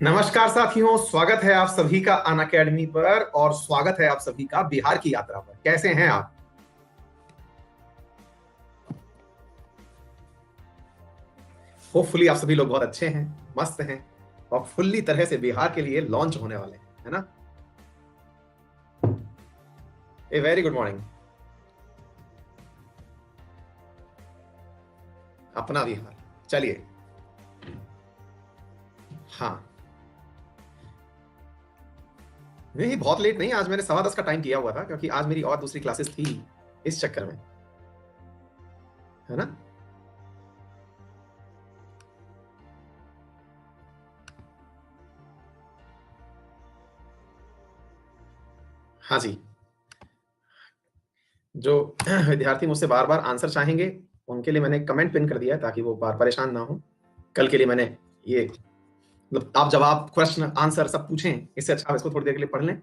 नमस्कार साथियों, स्वागत है आप सभी का अन अकेडमी पर और स्वागत है आप सभी का बिहार की यात्रा पर। कैसे हैं आप? होपफुली आप सभी लोग बहुत अच्छे हैं, मस्त हैं और फुल्ली तरह से बिहार के लिए लॉन्च होने वाले हैं, है ना? A very good morning. अपना बिहार, चलिए। हाँ, नहीं बहुत लेट नहीं, आज मैंने 10:15 का टाइम किया हुआ था क्योंकि आज मेरी और दूसरी क्लासेस थी, इस चक्कर में, है ना? हाँ जी। जो विद्यार्थी मुझसे बार बार आंसर चाहेंगे उनके लिए मैंने कमेंट पिन कर दिया है ताकि वो बार परेशान ना हो। कल के लिए मैंने ये मतलब आप जवाब क्वेश्चन आंसर सब पूछें, इससे अच्छा आप इसको थोड़ी देर के लिए पढ़ लें,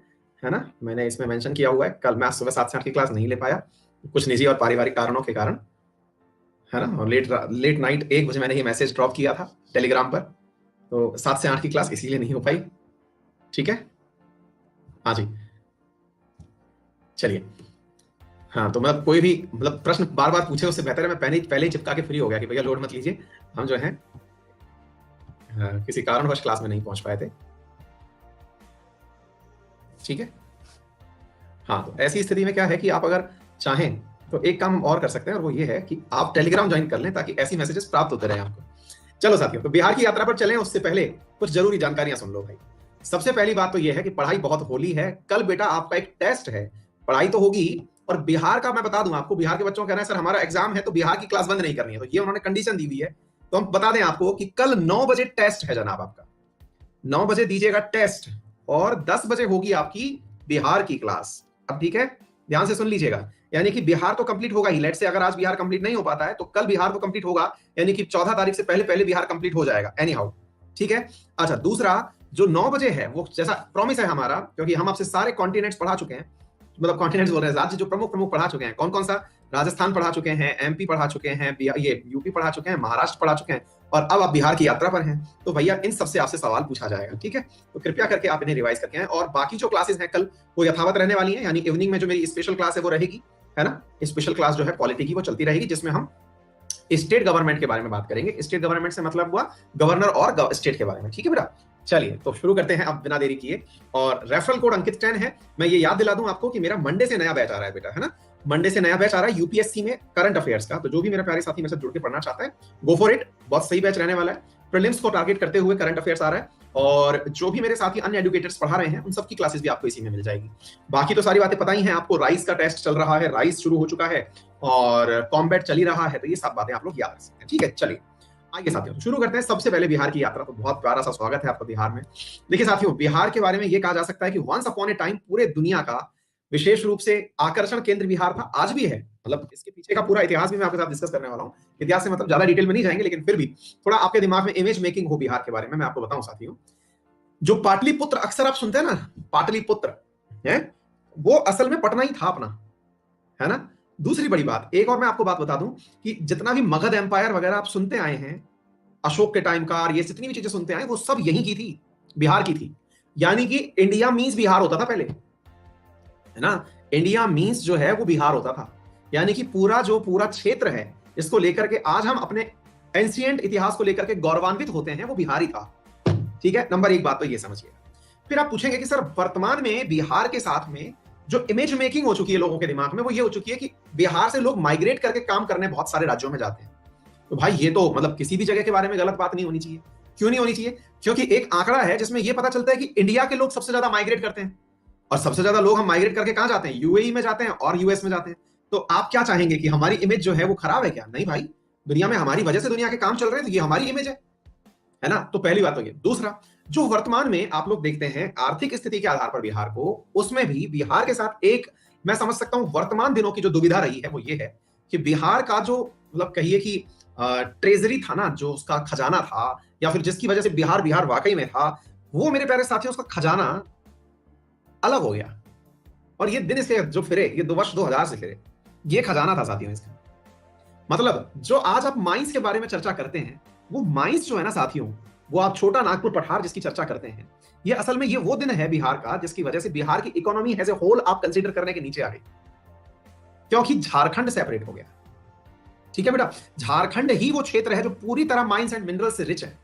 है ना? मैंने इसमें मेंशन किया हुआ है, कल मैं सुबह 7 से 8 की क्लास नहीं ले पाया, कुछ निजी और पारिवारिक कारणों के कारण, है ना? और लेट नाइट 1 बजे मैंने ये मैसेज ड्रॉप किया था टेलीग्राम पर, तो 7 से 8 की क्लास इसीलिए नहीं हो पाई। ठीक है? हाँ जी, चलिए। हाँ, तो मतलब कोई भी मतलब प्रश्न बार बार पूछे उससे बेहतर है मैं पहले ही चिपका के फ्री हो गया कि भैया लोड मत लीजिए, हम जो है किसी कारणवश क्लास में नहीं पहुंच पाए थे। ठीक है? हाँ, तो ऐसी स्थिति में क्या है कि आप अगर चाहें तो एक काम हम और कर सकते हैं और वो ये है कि आप टेलीग्राम ज्वाइन कर लें ताकि ऐसी मैसेजेस प्राप्त होते रहे आपको। चलो साथियों, तो बिहार की यात्रा पर चलें उससे पहले कुछ जरूरी जानकारियां सुन लो भाई। सबसे पहली बात तो ये है कि पढ़ाई बहुत होली है, कल बेटा आपका एक टेस्ट है, पढ़ाई तो होगी। और बिहार का मैं बता दूं आपको, बिहार के बच्चों का कहना है सर हमारा एग्जाम है तो बिहार की क्लास बंद नहीं करनी है, तो ये उन्होंने कंडीशन दी हुई है। तो हम बता दें आपको कि कल 9 बजे टेस्ट है जनाब आपका, 9 बजे दीजिएगा टेस्ट और 10 बजे होगी आपकी बिहार की क्लास। अब ठीक है, ध्यान से सुन लीजिएगा, यानी कि बिहार तो कंप्लीट होगा ही। लेट से अगर आज बिहार कंप्लीट नहीं हो पाता है तो कल बिहार तो कंप्लीट होगा, यानी कि 14 तारीख से पहले पहले बिहार कंप्लीट हो जाएगा एनी हाउ। ठीक है? अच्छा, दूसरा जो 9 बजे है वो जैसा प्रॉमिस है हमारा, क्योंकि हम आपसे सारे कॉन्टिनेंट्स पढ़ा चुके हैं, मतलब कॉन्टिनेंट्स बोल रहे हैं, राज्य जो प्रमुख प्रमुख पढ़ा चुके हैं। कौन कौन सा? राजस्थान पढ़ा चुके हैं, एमपी पढ़ा चुके हैं, ये यूपी पढ़ा चुके हैं, महाराष्ट्र पढ़ा चुके हैं और अब आप बिहार की यात्रा पर हैं, तो भैया इन सबसे आपसे सवाल पूछा जाएगा। ठीक है? तो कृपया करके आप इन्हें रिवाइज करके आएं और बाकी जो क्लासेस हैं कल वो यथावत रहने वाली हैं, यानी इवनिंग में जो मेरी स्पेशल क्लास है वो रहेगी, है ना? स्पेशल क्लास जो है पॉलिटी की वो चलती रहेगी, जिसमें हम स्टेट गवर्नमेंट के बारे में बात करेंगे। स्टेट गवर्नमेंट से मतलब हुआ गवर्नर और स्टेट के बारे में। ठीक है बेटा? चलिए तो शुरू करते हैं अब बिना देरी किए। और रेफरल कोड अंकित 10 है। मैं ये याद दिला दूं आपको कि मेरा मंडे से नया बैच आ रहा है बेटा, है ना? मंडे से नया बैच आ रहा है यूपीएससी में करंट अफेयर्स का, तो जो भी मेरे प्यारे साथी मेरे साथ जुड़ के पढ़ना चाहता है गो फॉर इट, बहुत सही बैच रहने वाला है। प्रीलिम्स को टारगेट करते हुए करंट अफेयर्स आ रहा है और जो भी मेरे साथी अन्य एजुकेटर्स पढ़ा रहे हैं उन सबकी क्लासेस भी आपको इसी में मिल जाएगी। बाकी तो सारी बातें पता ही हैं आपको, राइस का टेस्ट चल रहा है, राइस शुरू हो चुका है और कॉम्बैट चल ही रहा है, तो ये सब बातें आप लोग याद रख सकते हैं। ठीक है? चलिए आइए साथियों शुरू करते हैं। सबसे पहले बिहार की यात्रा, तो बहुत प्यारा सा स्वागत है आपका बिहार में। देखिए साथियों, बिहार के बारे में ये कहा जा सकता है कि वंस अपॉन ए टाइम पूरे दुनिया का विशेष रूप से आकर्षण केंद्र बिहार था, आज भी है। मतलब इसके पीछे का पूरा इतिहास भी मैं आपके साथ डिस्कस करने वाला हूँ। इतिहास से मतलब ज्यादा डिटेल में नहीं जाएंगे, लेकिन फिर भी थोड़ा आपके दिमाग में इमेज मेकिंग हो बिहार के बारे में, मैं आपको बताऊं साथियों। जो पाटलिपुत्र अक्सर आप सुनते हैं ना, पाटलिपुत्र है, वो असल में पटना ही था अपना, है ना? दूसरी बड़ी बात, एक और मैं आपको बात बता दूं कि जितना भी मगध एम्पायर वगैरह आप सुनते आए हैं, अशोक के टाइम का, ये जितनी भी चीजें सुनते आए वो सब यहीं की थी, बिहार की थी। यानी कि इंडिया मींस बिहार होता था पहले, है ना? इंडिया मींस जो है वो बिहार होता था, यानी कि पूरा क्षेत्र है इसको लेकर के आज हम अपने एंशिएंट इतिहास को लेकर के गौरवान्वित होते हैं, वो बिहार ही था। ठीक है? नंबर एक बात तो ये समझिए। फिर आप पूछेंगे कि सर वर्तमान में बिहार के साथ में जो इमेज मेकिंग हो चुकी है लोगों के दिमाग में, वो ये हो चुकी है कि बिहार से लोग माइग्रेट करके काम करने बहुत सारे राज्यों में जाते हैं। तो भाई ये तो मतलब किसी भी जगह के बारे में गलत बात नहीं होनी चाहिए। क्यों नहीं होनी चाहिए? क्योंकि एक आंकड़ा है जिसमें यह पता चलता है कि इंडिया के लोग सबसे ज्यादा माइग्रेट करते हैं और सबसे ज्यादा लोग हम माइग्रेट करके कहां जाते हैं? यूएई में जाते हैं और यूएस में जाते हैं। तो आप क्या चाहेंगे कि हमारी इमेज जो है वो खराब है क्या? नहीं भाई, दुनिया में हमारी वजह से दुनिया के काम चल रहे हैं, तो ये हमारी इमेज है ना? तो पहली बात तो ये। दूसरा, जो वर्तमान में आप लोग देखते हैं आर्थिक स्थिति के आधार पर बिहार को, उसमें भी बिहार के साथ एक मैं समझ सकता हूं वर्तमान दिनों की जो दुविधा रही है वो ये है कि बिहार का जो मतलब कहिए कि ट्रेजरी था ना, जो उसका खजाना था, या फिर जिसकी वजह से बिहार बिहार वाकई में था, वो मेरे प्यारे साथियों उसका खजाना अलग हो गया। और ये दिन इसके जो फिरे, ये 2000 से फिरे, ये खजाना था साथियों इसका। मतलब जो आज आप माइंस के बारे में चर्चा करते हैं, वो माइंस जो है ना साथियों, वो आप छोटा नागपुर पठार जिसकी चर्चा करते हैं, ये असल में ये वो दिन है बिहार का जिसकी वजह से बिहार की इकोनॉमी एज ए होल आप कंसीडर करने के नीचे आ गई, क्योंकि झारखंड सेपरेट हो गया। ठीक है बेटा, झारखंड ही वो क्षेत्र है जो पूरी तरह माइंस एंड मिनरल्स से रिच है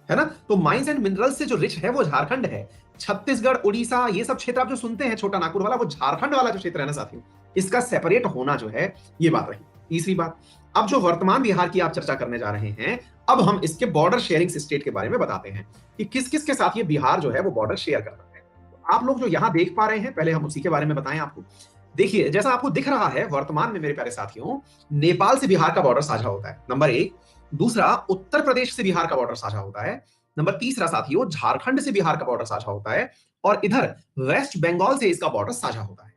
ना। तो माइंस एंड मिनरल्स से जो रिच है वो झारखंड है। छत्तीसगढ़, उड़ीसा, ये सब क्षेत्र आप जो सुनते हैं छोटा नागपुर वाला, वो झारखंड वाला जो क्षेत्र है ना साथियों, इसका सेपरेट होना जो है ये बात रही। तीसरी बात, अब जो वर्तमान बिहार की आप चर्चा करने जा रहे हैं, अब हम इसके बॉर्डर शेयरिंग स्टेट के बारे में बताते हैं कि किस किस के साथ ये बिहार जो है वो बॉर्डर शेयर कर रहा है। तो आप लोग जो यहां देख पा रहे हैं, पहले हम उसी के बारे में बताएं आपको। देखिए, जैसा आपको दिख रहा है वर्तमान में मेरे प्यारे साथियों, नेपाल से बिहार का बॉर्डर साझा होता है, नंबर एक। दूसरा, उत्तर प्रदेश से बिहार का बॉर्डर साझा होता है। नंबर तीसरा साथियों, झारखंड से बिहार का बॉर्डर साझा होता है। और इधर वेस्ट बंगाल से इसका बॉर्डर साझा होता है।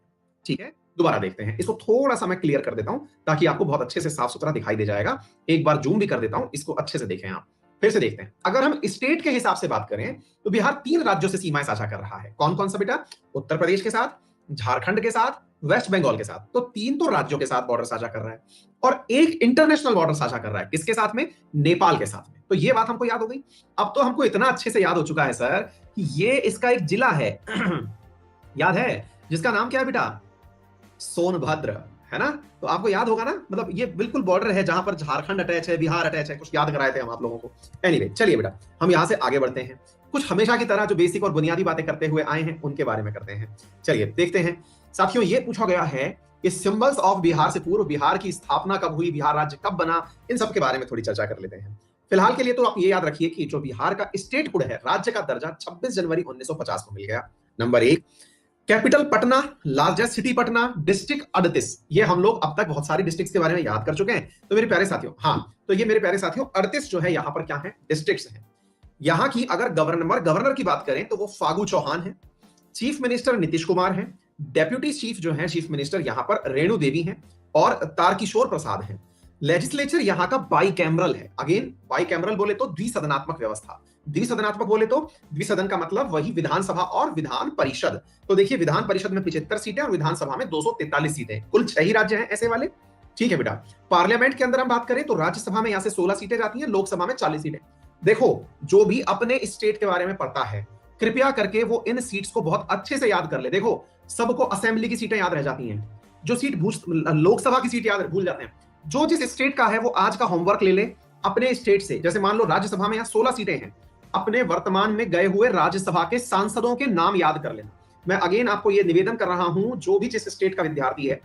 ठीक है, दोबारा देखते हैं इसको, थोड़ा सा मैं क्लियर कर देता हूं ताकि आपको बहुत अच्छे से साफ सुथरा दिखाई दे जाएगा। एक बार जूम भी कर देता हूं, इसको अच्छे से देखें आप। फिर से देखते हैं, अगर हम स्टेट के हिसाब से बात करें तो बिहार 3 राज्यों से सीमाएं साझा कर रहा है। कौन कौन सा बेटा? उत्तर प्रदेश के साथ, झारखंड के साथ, वेस्ट बंगाल के साथ। तो 3 तो राज्यों के साथ बॉर्डर साझा कर रहा है और एक इंटरनेशनल बॉर्डर साझा कर रहा है। किसके साथ में? नेपाल के साथ में। तो ये बात हमको याद हो गई। अब तो हमको इतना अच्छे से याद हो चुका है सर कि ये इसका एक जिला है याद है, जिसका नाम क्या है बेटा? सोनभद्र, है ना। तो आपको याद होगा ना, मतलब ये बिल्कुल बॉर्डर है जहां पर झारखंड अटैच है, बिहार अटैच है। कुछ याद कराए थे हम आप लोगों को। एनीवे, चलिए बेटा हम यहां से आगे बढ़ते हैं। कुछ हमेशा की तरह जो बेसिक और बुनियादी बातें करते हुए आए हैं उनके बारे में करते हैं। चलिए देखते हैं साथियों, ये पूछा गया है कि सिंबल्स ऑफ बिहार से पूर्व बिहार की स्थापना कब हुई, बिहार राज्य कब बना, इन सब के बारे में थोड़ी चर्चा कर लेते हैं। फिलहाल के लिए तो आप ये याद रखिए कि जो बिहार का स्टेटहुड है, राज्य का दर्जा 26 जनवरी 1950 को मिल गया। नंबर एक, capital Patna, largest city Patna, district 38। ये हम लोग अब तक बहुत सारी डिस्ट्रिक्ट्स के बारे में याद कर चुके हैं। तो मेरे प्यारे साथियों, हाँ, तो ये मेरे प्यारे साथियों 38 जो है यहाँ पर क्या है? डिस्ट्रिक्ट्स हैं। यहाँ की अगर गवर्नर की बात करें तो वो फागू चौहान है। चीफ मिनिस्टर नीतीश कुमार है। डेप्यूटी चीफ जो है, चीफ मिनिस्टर यहाँ पर रेणु देवी है और तारकिशोर प्रसाद है। लेजिस्लेचर यहाँ का बाइकैमरल है। अगेन, बाइकैमरल बोले तो द्विसदनात्मक व्यवस्था। द्विसदनात्मक बोले तो द्विसदन का मतलब वही विधानसभा और विधान परिषद। तो देखिए, विधान परिषद में 75 सीटें और विधानसभा में 243 सीटें, कुल 6 ही राज्य हैं ऐसे वाले। ठीक है बेटा। पार्लियामेंट के अंदर हम बात करें तो राज्यसभा में यहां से 16 सीटें जाती हैं, लोकसभा में 40 सीटें। देखो, जो भी अपने स्टेट के बारे में पढ़ता है, कृपया करके वो इन सीट्स को बहुत अच्छे से याद कर ले। देखो, सबको असेंबली की सीटें याद रह जाती हैं, जो सीट लोकसभा की सीट याद भूल जाते हैं। जो जिस स्टेट का है वो आज का होमवर्क ले ले अपने स्टेट से। जैसे मान लो राज्यसभा में यहाँ 16 सीटें हैं, अपने वर्तमान में गए हुए राज्यसभा के सांसदों के नाम याद कर लेना। मैं अगेन आपको यह निवेदन कर रहा हूं, जो भी जिस स्टेट का विद्यार्थी है,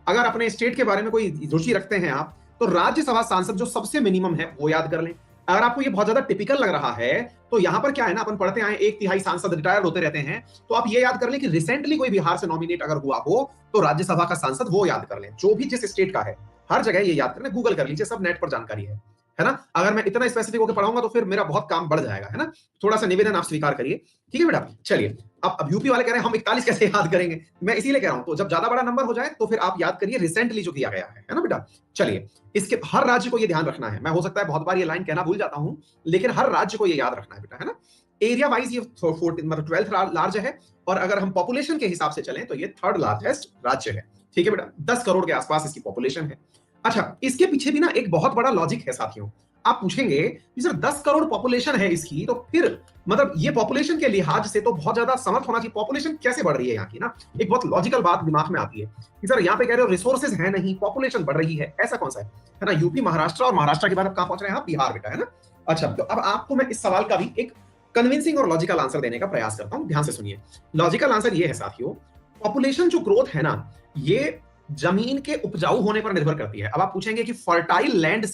अगर अपने स्टेट के बारे में कोई रुचि रखते हैं आप, तो राज्यसभा सांसद जो सबसे मिनिमम है वो याद कर लें। अगर आपको ये बहुत ज्यादा टिपिकल लग रहा है तो यहां पर क्या है ना, अपन पढ़ते आए 1/3 सांसद रिटायर होते रहते हैं, तो आप ये याद कर लें कि रिसेंटली कोई बिहार से नॉमिनेट अगर हुआ हो तो राज्यसभा का सांसद वो याद कर लें, जो भी जिस स्टेट का है। हर जगह ये याद करना, गूगल कर लीजिए, सब नेट पर जानकारी है ना। अगर मैं इतना स्पेसिफिक होकर पढ़ाऊंगा तो फिर मेरा बहुत काम बढ़ जाएगा, है ना। थोड़ा सा निवेदन आप स्वीकार करिए, ठीक है बेटा। चलिए, अब यूपी वाले कह रहे हैं हम 41 कैसे याद करेंगे, मैं इसीलिए कह रहा हूं, तो जब ज्यादा बड़ा नंबर हो जाए तो फिर आप याद करिए रिसेंटली जो किया गया है ना बेटा। चलिए, इसके हर राज्य को ये ध्यान रखना है। मैं हो सकता है बहुत बार ये लाइन कहना भूल जाता हूं, लेकिन हर राज्य को ये याद रखना है बेटा, है ना। एरिया वाइज ये 12th लार्ज है, और अगर हम पॉपुलेशन के हिसाब से चलें तो ये 3rd लार्जेस्ट राज्य है। ठीक है बेटा, 10 करोड़ के आसपास इसकी पॉपुलेशन है। अच्छा, इसके पीछे भी ना एक बहुत बड़ा लॉजिक है साथियों। आप पूछेंगे कि सर 10 करोड़ पॉपुलेशन है इसकी, तो फिर मतलब ये पॉपुलेशन के लिहाज से तो बहुत ज्यादा समर्थ होना चाहिए, पॉपुलेशन कैसे बढ़ रही है यहाँ की ना। एक बहुत लॉजिकल बात दिमाग में आती है कि सर यहाँ पे कह रहे हो रिसोर्सेज है नहीं, पॉपुलेशन बढ़ रही है, ऐसा कौन सा है ना। यूपी, महाराष्ट्र, और महाराष्ट्र के बाद अब कहां पहुंच रहे हैं आप? बिहार बेटा, है ना। अच्छा, तो अब आपको मैं इस सवाल का भी एक कन्विंसिंग और लॉजिकल आंसर देने का प्रयास करता हूं, ध्यान से सुनिए। लॉजिकल आंसर ये है साथियों, पॉपुलेशन जो ग्रोथ है ना, ये जमीन के उपजाऊ होने पर निर्भर करती है। अब आप पूछेंगे कि फर्टाइल लैंड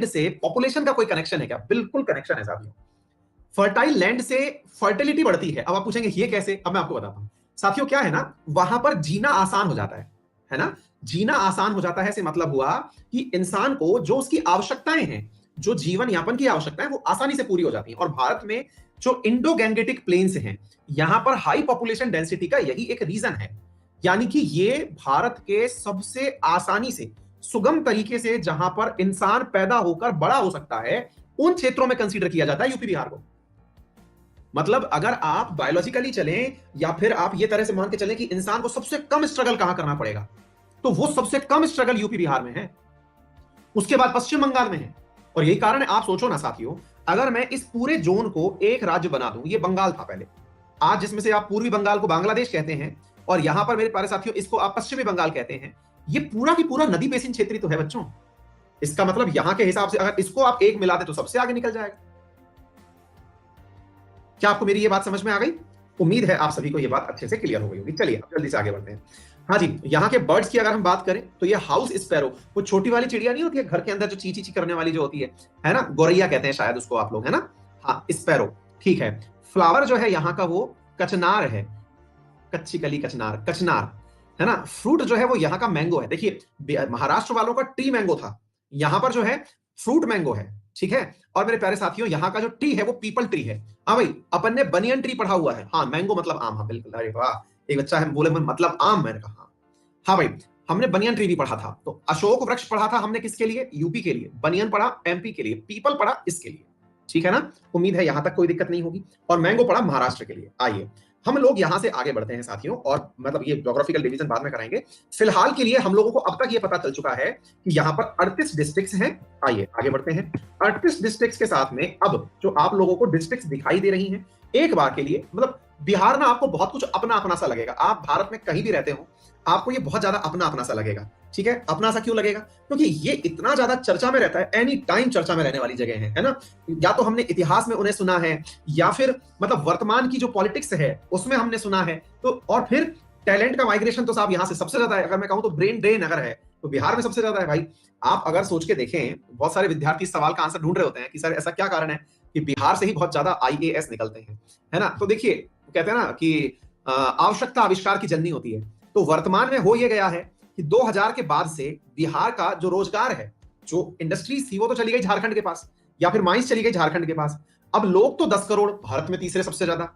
से पॉपुलेशन का कोई कनेक्शन है क्या? बिल्कुल कनेक्शन है साथियों। फर्टाइल लैंड से फर्टिलिटी बढ़ती है। अब आप पूछेंगे ये कैसे? अब मैं आपको बताता हूं साथियों। क्या है ना, वहां पर जीना आसान हो जाता है ना। जीना आसान हो जाता है से मतलब हुआ कि इंसान को जो उसकी आवश्यकताएं हैं, जो जीवन यापन की आवश्यकताएं, वो आसानी से पूरी हो जाती हैं। और भारत में जो इंडो गैंगेटिक प्लेन्स हैं, यहां पर हाई पॉपुलेशन डेंसिटी का यही एक रीजन है। यानी कि ये भारत के सबसे आसानी से, सुगम तरीके से जहां पर इंसान पैदा होकर बड़ा हो सकता है, उन क्षेत्रों में कंसीडर किया जाता है यूपी बिहार को। मतलब अगर आप बायोलॉजिकली चलें या फिर आप ये तरह से मान के चलें कि इंसान को सबसे कम स्ट्रगल कहां करना पड़ेगा, तो वो सबसे कम स्ट्रगल यूपी बिहार में है। उसके बाद पश्चिम बंगाल में है, और यही कारण है, आप सोचो ना साथियों, अगर मैं इस पूरे जोन को एक राज्य बना दूं, ये बंगाल था पहले, आज जिसमें से आप पूर्वी बंगाल को बांग्लादेश कहते हैं, और यहां पर मेरे प्यारे साथियों इसको आप पश्चिमी बंगाल कहते हैं, ये पूरा की पूरा नदी बेसिन क्षेत्र तो है बच्चों। इसका मतलब यहां के हिसाब से अगर इसको आप एक मिला दे तो सबसे आगे निकल जाएगा। क्या आपको मेरी ये बात समझ में आ गई? उम्मीद है आप सभी को ये बात अच्छे से क्लियर हो गई होगी। चलिए अब जल्दी से आगे बढ़ते हैं। हाँ जी, यहाँ के बर्ड्स की अगर हम बात करें तो ये हाउस स्पैरो, वो छोटी वाली चिड़िया नहीं होती है घर के अंदर जो ची ची ची करने वाली जो होती है ना, गोरैया कहते हैं शायद उसको आप लोग, है ना? हाँ, स्पैरो, ठीक है। फ्लावर जो है यहाँ का वो कचनार है, कच्ची कली कचनार, कचनार, है ना? फ्रूट जो है वो यहाँ का मैंगो है। देखिए महाराष्ट्र वालों का ट्री मैंगो था, यहाँ पर जो है फ्रूट मैंगो है, ठीक है। और मेरे प्यारे साथियों यहाँ का जो ट्री है वो पीपल ट्री है। हाँ भाई, अपन ने बनियन ट्री पढ़ा हुआ है। हाँ, मैंगो मतलब आम, हाँ बिल्कुल, अरे वाह, एक बच्चा है बोले मतलब आम, मैंने कहा हाँ भाई, हमने बनियन ट्री भी पढ़ा था। तो अशोक वृक्ष पढ़ा था हमने किसके लिए? यूपी के लिए। बनियन पढ़ा एमपी के लिए, पीपल पढ़ा इसके लिए, ठीक है ना? उम्मीद है यहां तक कोई दिक्कत नहीं होगी। और मैंगो पढ़ा महाराष्ट्र के लिए। आइए हम लोग यहां से आगे बढ़ते हैं साथियों, और मतलब ये ज्योग्राफिकल डिवीजन बाद में कराएंगे। फिलहाल के लिए हम लोगों को अब तक ये पता चल चुका है कि यहाँ पर 38 डिस्ट्रिक्ट्स हैं। आइए आगे बढ़ते हैं। 38 डिस्ट्रिक्ट्स के साथ में अब जो आप लोगों को डिस्ट्रिक्ट्स दिखाई दे रही हैं, एक बार के लिए मतलब बिहार ना आपको बहुत कुछ अपना अपना सा लगेगा। आप भारत में कहीं भी रहते हो, आपको ये बहुत ज्यादा अपना अपना सा लगेगा, ठीक है? अपना सा क्यों लगेगा? क्योंकि ये इतना ज्यादा चर्चा में रहता है, एनी टाइम चर्चा में रहने वाली जगह है ना? या तो हमने इतिहास में उन्हें सुना है, या फिर मतलब वर्तमान की जो पॉलिटिक्स है उसमें हमने सुना है। तो और फिर टैलेंट का माइग्रेशन तो साहब यहाँ से सबसे ज्यादा है। अगर मैं कहूँ तो ब्रेन ड्रेन अगर है तो बिहार में सबसे ज्यादा है भाई। आप अगर सोच के देखें, बहुत सारे विद्यार्थी इस सवाल का आंसर ढूंढ रहे होते हैं कि सर ऐसा क्या कारण है कि बिहार से ही बहुत ज्यादा आईएएस निकलते हैं, है ना? तो देखिए, कहते हैं ना कि आवश्यकता आविष्कार की जननी होती है। तो वर्तमान में हो ये गया है कि 2000 के बाद से बिहार का जो रोजगार है, जो इंडस्ट्रीज थी वो तो चली गई झारखंड के पास, या फिर माइंस चली गई झारखंड के पास। अब लोग तो 10 करोड़, भारत में तीसरे सबसे ज्यादा,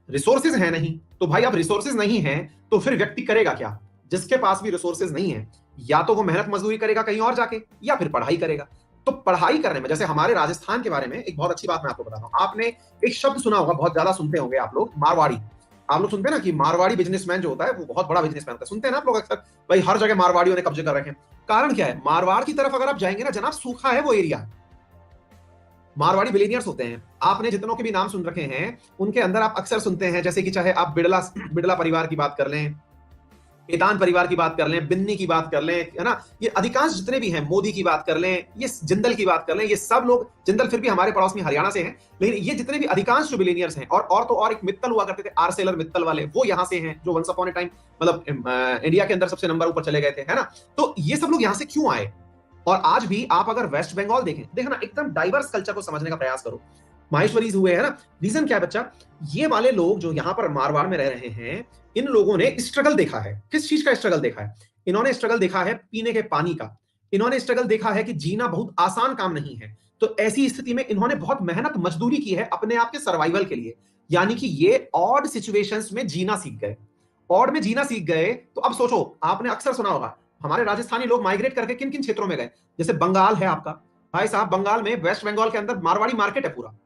रिसोर्सेज है नहीं। तो भाई अब रिसोर्सेज नहीं है तो फिर व्यक्ति करेगा क्या? जिसके पास भी रिसोर्सेज नहीं है, या तो वो मेहनत मजदूरी करेगा कहीं और जाके, या फिर पढ़ाई करेगा। तो पढ़ाई करने में, जैसे हमारे राजस्थान के बारे में एक बहुत अच्छी बात मैं आपको बता रहा हूं। आपने एक शब्द सुना होगा, बहुत ज्यादा सुनते होंगे आप लोग, मारवाड़ी। आप लोग सुनते हैं ना कि मारवाड़ी बिजनेसमैन जो होता है वो बहुत बड़ा बिजनेसमैन होता है, सुनते हैं ना आप लोग अक्सर? भाई हर जगह मारवाड़ियों ने कब्जे कर रखे हैं। कारण क्या है? मारवाड़ की तरफ अगर आप जाएंगे ना जनाब, सूखा है वो एरिया। मारवाड़ी बिलियनियर्स होते हैं। आपने जितनों के भी नाम सुन रखे हैं उनके अंदर आप अक्सर सुनते हैं, जैसे कि चाहे आप बिड़ला बिड़ला परिवार की बात कर लें, केतान परिवार की बात कर लें, बिन्नी की बात कर लें, है ना? ये अधिकांश जितने भी हैं, मोदी की बात कर लें, ये जिंदल की बात कर लें, ये सब लोग, जिंदल फिर भी हमारे पड़ोस में हरियाणा से हैं, लेकिन ये जितने भी अधिकांश जो बिलियनियर्स हैं, और तो और एक मित्तल हुआ करते थे, आर्सेलर मित्तल वाले, वो यहाँ से हैं, जो वंस अपॉन ए टाइम मतलब इंडिया के अंदर सबसे नंबर ऊपर चले गए थे, है ना? तो ये सब लोग यहाँ से क्यों आए? और आज भी आप अगर वेस्ट बंगाल देखें, देखना एकदम डाइवर्स कल्चर को समझने का प्रयास करो। माहेश्वरीज हुए, है ना? रीजन क्या है बच्चा? ये वाले लोग जो यहाँ पर मारवाड़ में रह रहे हैं, इन लोगों ने स्ट्रगल देखा है। किस चीज का स्ट्रगल देखा है? इन्होंने स्ट्रगल देखा है पीने के पानी का। इन्होंने स्ट्रगल देखा है कि जीना बहुत आसान काम नहीं है। तो ऐसी स्थिति में इन्होंने बहुत मेहनत मजदूरी की है अपने आप के सर्वाइवल के लिए। यानी कि ये ऑड सिचुएशंस में जीना सीख गए। ऑड में जीना सीख गए। तो अब सोचो, आपने अक्सर सुना होगा हमारे राजस्थानी लोग माइग्रेट करके किन किन क्षेत्रों में गए। जैसे बंगाल है आपका, भाई साहब बंगाल में, वेस्ट बंगाल के अंदर मारवाड़ी मार्केट है पूरा,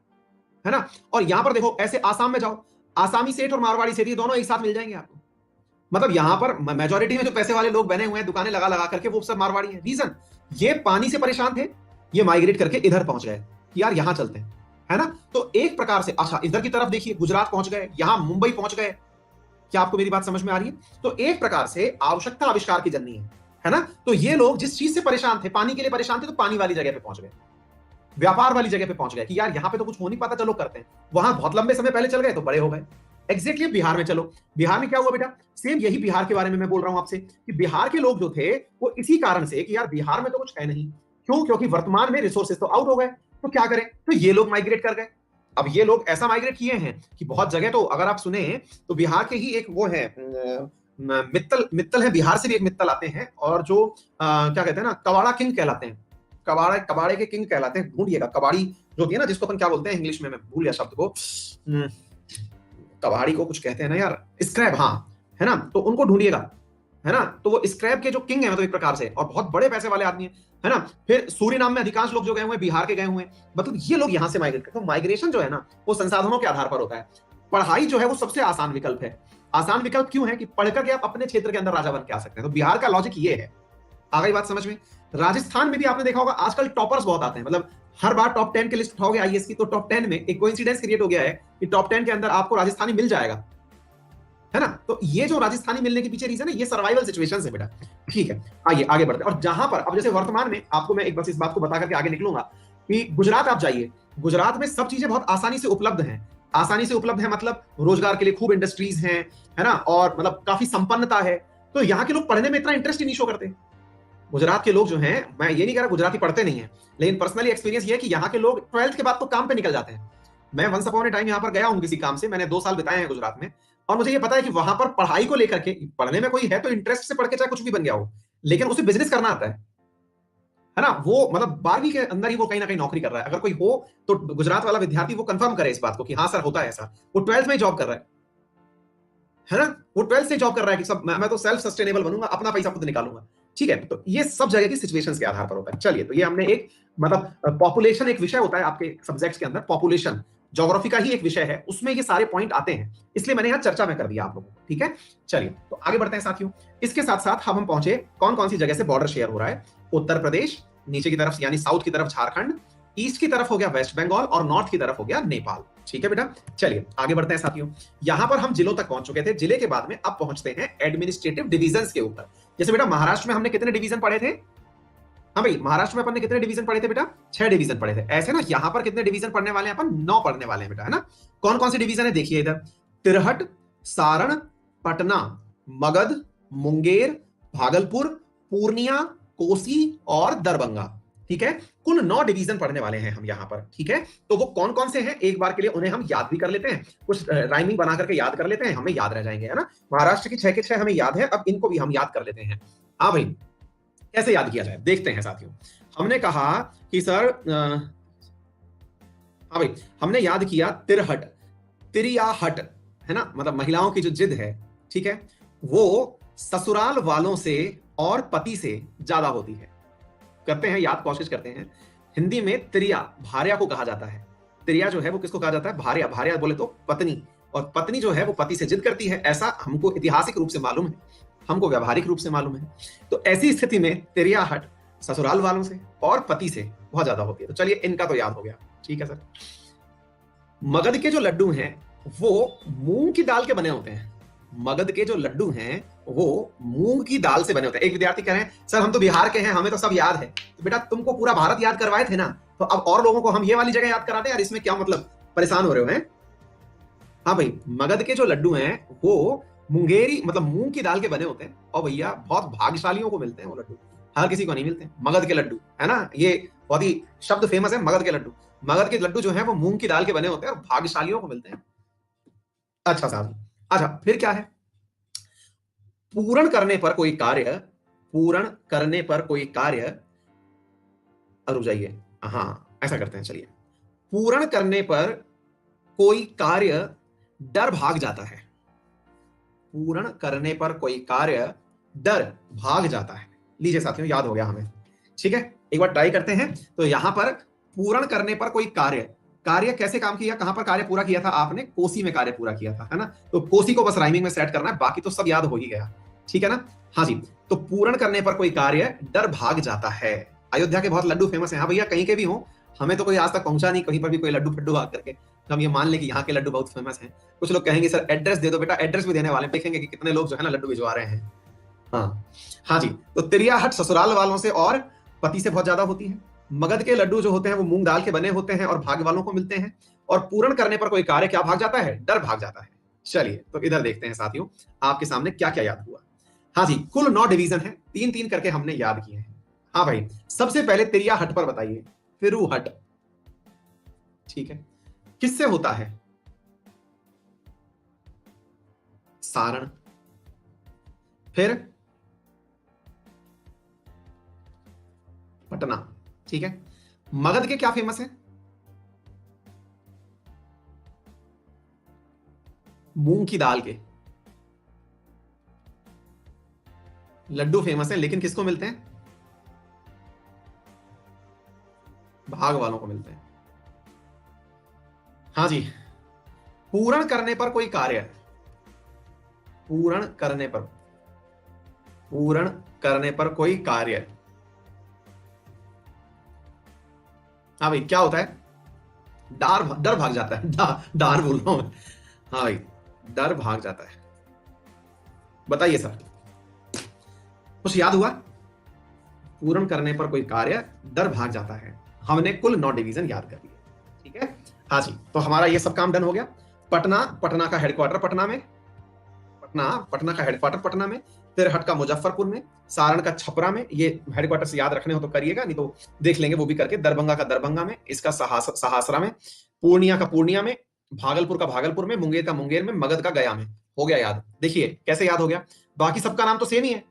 है ना? और यहां पर देखो, ऐसे आसाम में जाओ, आसामी सेठ और मारवाड़ी सेठ ये दोनों एक साथ मिल जाएंगे आपको। मतलब यहां पर मेजोरिटी में जो पैसे वाले लोग बने हुए हैं दुकानें लगा लगा करके, वो सब मारवाड़ी हैं। रीजन, ये पानी से परेशान थे, ये माइग्रेट करके इधर पहुंच गए कि यार यहां चलते हैं, है ना? तो एक प्रकार से, अच्छा इधर की तरफ देखिए, गुजरात पहुंच गए, यहां मुंबई पहुंच गए। क्या आपको मेरी बात समझ में आ रही है? तो एक प्रकार से आवश्यकता आविष्कार की जननी है ना? तो ये लोग जिस चीज से परेशान थे, पानी के लिए परेशान थे, तो पानी वाली जगह पे पहुंच गए, व्यापार वाली जगह पे पहुंच गए कि यार यहां पे तो कुछ हो नहीं पाता, चलो करते हैं। वहां बहुत लंबे समय पहले चल गए तो बड़े हो गए। एग्जैक्टली बिहार में चलो, बिहार में क्या हुआ बेटा? सेम यही बिहार के बारे में मैं बोल रहा हूं आपसे कि बिहार के लोग जो थे वो इसी कारण से कि यार बिहार में तो कुछ है नहीं। क्यों? क्योंकि वर्तमान में रिसोर्सेज तो आउट हो गए, तो क्या करें? तो ये लोग माइग्रेट कर गए। अब ये लोग ऐसा माइग्रेट किए हैं कि बहुत जगह, तो अगर आप सुने तो बिहार के ही एक वो है, मित्तल, मित्तल है बिहार से भी एक मित्तल आते हैं, और जो क्या कहते हैं ना, कवाड़ा किंग कहलाते हैं। कबाड़े के किंग कहलाते हैं। ढूंढिएगा, कबाड़ी जो होती है ना, जिसको अपन क्या बोलते हैं इंग्लिश में, मैं भूल गया शब्द को, कबाड़ी को कुछ कहते हैं ना यार, स्क्रैब, हाँ, है ना? तो उनको ढूंढिएगा, है ना? तो वो स्क्रैब के जो किंग है मतलब एक प्रकार से, और बहुत बड़े पैसे वाले आदमी है ना? फिर सूरीनाम में अधिकांश लोग जो गए हुए हैं बिहार के गए हुए हैं, मतलब ये लोग यहाँ से माइग्रेट करते हैं। तो माइग्रेशन जो है ना, वो संसाधनों के आधार पर होता है। पढ़ाई जो है वो सबसे आसान विकल्प है। आसान विकल्प क्यों है? कि पढ़कर के आप अपने क्षेत्र के अंदर राजा बन के आ सकते हैं। तो बिहार का लॉजिक ये है। आ गई बात समझ में? राजस्थान में भी आपने देखा होगा आजकल टॉपर्स बहुत आते हैं, मतलब हर बार टॉप 10 की लिस्ट उठाओगे आईएएस की, तो टॉप 10 में एक कोइंसिडेंस क्रिएट हो गया है कि टॉप 10 के अंदर आपको राजस्थानी मिल जाएगा, है ना। तो ये जो राजस्थानी मिलने के पीछे रीजन है, ये सर्वाइवल सिचुएशंस है बेटा। ठीक है, आइए आगे बढ़ते हैं। और जहां पर अब जैसे वर्तमान में आपको मैं एक बस इस बात को बता करके आगे निकलूंगा कि गुजरात आप जाइए, गुजरात में सब चीजें बहुत आसानी से उपलब्ध हैं। आसानी से उपलब्ध है मतलब रोजगार के लिए खूब इंडस्ट्रीज हैं, है ना, और मतलब काफी संपन्नता है। तो यहाँ के लोग पढ़ने में इतना इंटरेस्ट ही नहीं शो करते। गुजरात के लोग जो हैं, मैं ये नहीं कह रहा गुजराती पढ़ते नहीं है, लेकिन पर्सनली एक्सपीरियंस ये है कि यहाँ के लोग 12th के बाद तो काम पे निकल जाते हैं। मैं वंस अपॉन ए टाइम यहाँ पर गया हूँ किसी काम से, मैंने 2 साल बिताए हैं गुजरात में, और मुझे ये पता है कि वहां पर पढ़ाई को लेकर के, पढ़ने में कोई है तो इंटरेस्ट से पढ़ के चाहे कुछ भी बन गया हो, लेकिन उसे बिजनेस करना आता है ना। वो मतलब 12वीं के अंदर ही वो कहीं ना कहीं नौकरी कर रहा है। अगर कोई हो तो गुजरात वाला विद्यार्थी वो कंफर्म करे इस बात को कि हाँ सर होता है ऐसा। वो 12th में ही जॉब कर रहा है ना, वो 12th से जॉब कर रहा है कि सब मैं तो सेल्फ सस्टेनेबल बनूंगा, अपना पैसा खुद निकालूंगा। ठीक है, तो ये सब जगह की सिचुएशंस के आधार पर होता है। चलिए, तो ये हमने एक मतलब पॉपुलेशन एक विषय होता है आपके सब्जेक्ट्स के अंदर, पॉपुलेशन ज्योग्राफी का ही एक विषय है, उसमें ये सारे पॉइंट आते हैं, इसलिए मैंने यहाँ चर्चा में कर दिया आप लोगों को। ठीक है, चलिए तो आगे बढ़ते हैं साथियों। इसके साथ साथ हम पहुंचे कौन कौन सी जगह से बॉर्डर शेयर हो रहा है। उत्तर प्रदेश नीचे की तरफ यानी साउथ की तरफ झारखंड, ईस्ट की तरफ हो गया वेस्ट बंगाल, और नॉर्थ की तरफ हो गया नेपाल। ठीक है बेटा, चलिए आगे बढ़ते हैं साथियों। यहां पर हम जिलों तक पहुंच चुके थे, जिले के बाद में अब पहुंचते हैं एडमिनिस्ट्रेटिव डिविजन्स के ऊपर। जैसे बेटा महाराष्ट्र में हमने कितने डिवीजन पढ़े थे? हाँ भाई, महाराष्ट्र में अपन ने कितने डिवीजन पढ़े थे बेटा? 6 डिवीजन पढ़े थे। ऐसे ना यहाँ पर कितने डिवीजन पढ़ने वाले हैं अपन? 9 पढ़ने वाले हैं बेटा, है ना। कौन कौन से डिवीजन है देखिए इधर, तिरहट, सारण, पटना, मगध, मुंगेर, भागलपुर, पूर्णिया, कोसी और दरभंगा। ठीक है, कुल 9 डिवीजन पढ़ने वाले हैं हम यहाँ पर। ठीक है, तो वो कौन कौन से हैं एक बार के लिए उन्हें हम याद भी कर लेते हैं, कुछ राइमिंग बना करके याद कर लेते हैं, हमें याद रह जाएंगे, है ना। महाराष्ट्र की 6 के 6 हमें याद है, अब इनको भी हम याद कर लेते हैं। हाँ भाई, कैसे याद किया जाए देखते हैं साथियों। हमने कहा कि सर हाँ भाई, हमने याद किया तिरहट, तिरियाहट, है ना, मतलब महिलाओं की जो जिद है, ठीक है, वो ससुराल वालों से और पति से ज्यादा होती है। करते हैं याद, कोशिश करते हैं। हिंदी में तिरिया भार्या को कहा जाता है। तिरिया जो है वो किसको कहा जाता है? भार्या। भार्या बोले तो पत्नी, और पत्नी जो है वो पति से जिद करती है, ऐसा हमको ऐतिहासिक रूप से मालूम है, हमको व्यावहारिक रूप से मालूम है। तो ऐसी स्थिति में तिरियाहट ससुराल वालों से और पति से बहुत ज्यादा होती है। तो चलिए इनका तो याद हो गया। ठीक है सर। मगध के जो लड्डू हैं वो मूंग की दाल के बने होते हैं। मगध के जो लड्डू हैं वो मूंग की दाल से बने होते हैं। एक विद्यार्थी कह रहे हैं सर हम तो बिहार के हैं, हमें तो सब याद है। तो बेटा तुमको पूरा भारत याद करवाए थे ना, तो अब और लोगों को हम ये वाली जगह याद कराते हैं यार, इसमें क्या मतलब, परेशान हो रहे हो हैं? हाँ भाई, मगध के जो लड्डू हैं वो मुंगेरी मतलब मूंग की दाल के बने होते हैं, और भैया बहुत भाग्यशालियों को मिलते हैं वो लड्डू, हर किसी को नहीं मिलते। मगध के लड्डू, है ना, ये बहुत ही शब्द फेमस है, मगध के लड्डू। मगध के लड्डू जो है वो मूंग की दाल के बने होते हैं और भाग्यशालियों को मिलते हैं। अच्छा साहब, अच्छा फिर क्या है? पूर्ण करने पर कोई कार्य, पूर्ण करने पर कोई कार्य, रुक जाइए, हाँ ऐसा करते हैं, चलिए। पूर्ण करने पर कोई कार्य डर भाग जाता है। पूर्ण करने पर कोई कार्य डर भाग जाता है। लीजिए साथियों, याद हो गया हमें। ठीक है, एक बार ट्राई करते हैं। तो यहां पर पूर्ण करने पर कोई कार्य, कार्य कैसे काम किया, कहां पर कार्य पूरा किया था आपने? कोसी में कार्य पूरा किया था, है ना। तो कोसी को बस राइमिंग में सेट करना है, बाकी तो सब याद हो ही गया। ठीक है ना। हाँ जी, तो पूर्ण करने पर कोई कार्य डर भाग जाता है। अयोध्या के बहुत लड्डू फेमस है। हाँ भैया, कहीं के भी हो, हमें तो कोई आज तक पहुंचा नहीं कहीं पर भी कोई लड्डू फड्डू भाग करके, तो हम ये मान लें कि यहाँ के लड्डू बहुत फेमस हैं। कुछ लोग कहेंगे सर एड्रेस दे दो, बेटा एड्रेस भी देने वाले, देखेंगे कि कितने लोग जो है ना लड्डू भिजवा रहे हैं। हाँ हाँ जी, तो तिरियाहट ससुराल वालों से और पति से बहुत ज्यादा होती है। मगध के लड्डू जो होते हैं वो मूंग दाल के बने होते हैं और भाग्य वालों को मिलते हैं। और पूर्ण करने पर कोई कार्य क्या भाग जाता है? डर भाग जाता है। चलिए तो इधर देखते हैं साथियों, आपके सामने क्या क्या याद हुआ। हाँ जी, कुल 9 डिवीजन है, 3-3 करके हमने याद किए हैं। हाँ भाई, सबसे पहले तिरियाहट पर बताइए। तिरुहट, ठीक है, किससे होता है? सारण। फिर पटना। ठीक है, मगध के क्या फेमस है? मूंग की दाल के लड्डू फेमस है, लेकिन किसको मिलते हैं? भाग वालों को मिलते हैं। हाँ जी, पूर्ण करने पर कोई कार्य, पूर्ण करने पर, पूर्ण करने पर कोई कार्य, हाँ भाई, क्या होता है? डर भाग जाता है। डार बोल रहा हूं। हाँ भाई, डर भाग जाता है। बताइए सर, कुछ याद हुआ? पूर्ण करने पर कोई कार्य डर भाग जाता है। हमने कुल 9 डिवीजन याद कर लिए। ठीक है, हाँ जी, तो हमारा ये सब काम डन हो गया। पटना का हेडक्वार्टर पटना में, पटना का हेडक्वार्टर पटना में, तिरहट का मुजफ्फरपुर में, सारण का छपरा में। ये हेडक्वार्टर से याद रखने हो तो करिएगा, नहीं तो देख लेंगे वो भी करके। दरभंगा का दरभंगा में, इसका सहासरा में, पूर्णिया का पूर्णिया में, भागलपुर का भागलपुर में, मुंगेर का मुंगेर में, मगध का गया में। हो गया याद। देखिए कैसे याद हो गया। बाकी सबका नाम तो सेम ही है,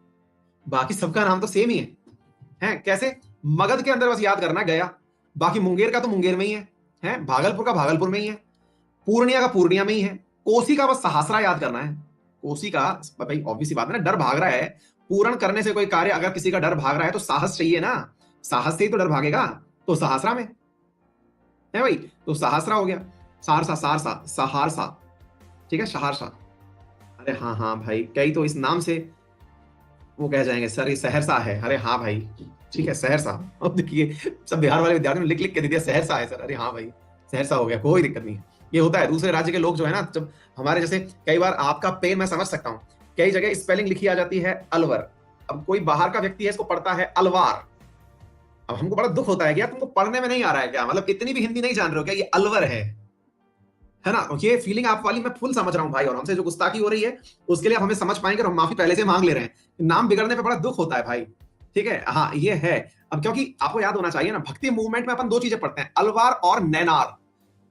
बाकी सबका नाम तो सेम ही है कैसे? मगध के अंदर बस याद करना है गया, बाकी मुंगेर का तो मुंगेर में ही है, भागलपुर का भागलपुर में ही है, पूर्णिया का पूर्णिया में ही है, कोसी का बस सहसरा याद करना है। कोसी का भाई ऑब्वियस सी बात है ना, डर भाग रहा है। पूर्ण करने से कोई कार्य अगर किसी का डर भाग रहा है तो साहस चाहिए ना, साहस से ही तो डर भागेगा। तो सहसरा में है भाई, तो सहसरा हो गया। सारसा, सारसा, सहारसा, ठीक है, सहरसा। अरे हाँ हाँ भाई, कई तो इस नाम से वो कह जाएंगे सर ये सहरसा है। अरे हाँ भाई, ठीक है, सहरसा। अब देखिए सब बिहार वाले विद्यार्थियों ने लिख लिख के दे दिया सहरसा है सर। अरे हाँ भाई, सहरसा हो गया, कोई दिक्कत नहीं है। ये होता है दूसरे राज्य के लोग जो है ना, जब हमारे जैसे कई बार आपका पेन मैं समझ सकता हूँ, कई जगह स्पेलिंग लिखी आ जाती है अलवर। अब कोई बाहर का व्यक्ति है, इसको पढ़ता है अलवार। अब हमको बड़ा दुख होता है कि यार तुमको पढ़ने में नहीं आ रहा है क्या? मतलब इतनी भी हिंदी नहीं जान रहे हो क्या? ये अलवर है ना? ये फीलिंग आप वाली मैं फुल समझ रहा हूँ भाई, और हमसे जो गुस्ताखी हो रही है उसके लिए आप हमें समझ पाएंगे और हम माफी पहले से मांग ले रहे हैं। नाम बिगड़ने पे बड़ा दुख होता है भाई, ठीक है। हाँ ये है। अब क्योंकि आपको याद होना चाहिए ना, भक्ति मूवमेंट में अपन 2 चीजें पढ़ते हैं, अलवार और नैनार।